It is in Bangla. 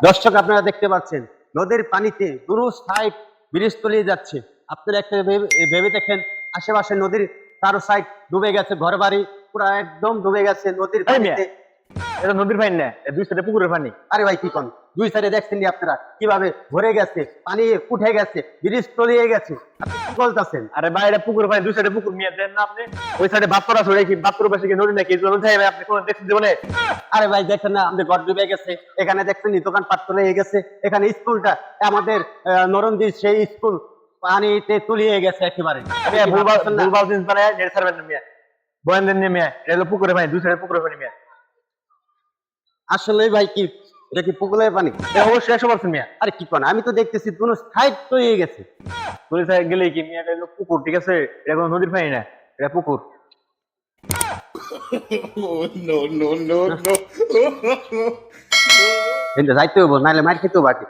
দর্শক আপনারা দেখতে পাচ্ছেন নদীর পানিতে পুরো সাইড ব্রিজ তলিয়ে যাচ্ছে। আপনারা একটা ভেবে দেখেন, আশেপাশে নদীর চারো সাইড ডুবে গেছে, ঘর বাড়ি পুরো একদম ডুবে গেছে নদীর পানিতে। এটা নদীর পানি না, দুই সাইডে পুকুরের পানি। আরে ভাই কি কোন দুই সাইডে দেখছেন আপনারা কিভাবে ভরে গেছে, পানি উঠে গেছে, ব্রিজ তলিয়ে গেছে, আপনি কি বলতেছেন? আরে ভাই এটা পুকুরের পানি, দুই সাইডে পুকুর নিয়ে দেন না আপনি। ওই সাইডে বাপ্তরা ছড়ে কি বাপ্তর পাশে কি নদী নাকি আপনি কোন দেখছেন জীবনে? আরে ভাই দেখেন না আমাদের ঘর ডুবে গেছে, এখানে দেখছেন দোকান পাট তলিয়ে গেছে, এখানে স্কুলটা আমাদের নরন্দি সেই স্কুল পানিতে তলিয়ে গেছে একেবারে। ভুলভাল জিনিস বানায় নেট সার্ভেন্ট মিয়া বয়ান দেন মিয়া, এটা হলো পুকুরের পানি, দুই সাইডে পুকুরের পানি মিয়া। আসলে ভাই কি এটা কি পুকুরের পানি? অবশ্যই 100% মিয়া। আরে কি কোন, আমি তো দেখতেছি দুনো সাইড তলিয়ে গেছে। দুই সাইড গেলে কি মিয়া, এটা হলো পুকুর, ঠিক আছে? এটা কোনো নদীর পানি না, এটা পুকুর। No, no, no, no. যাইতে হবো, নাহলে মার খেতেও বাকি।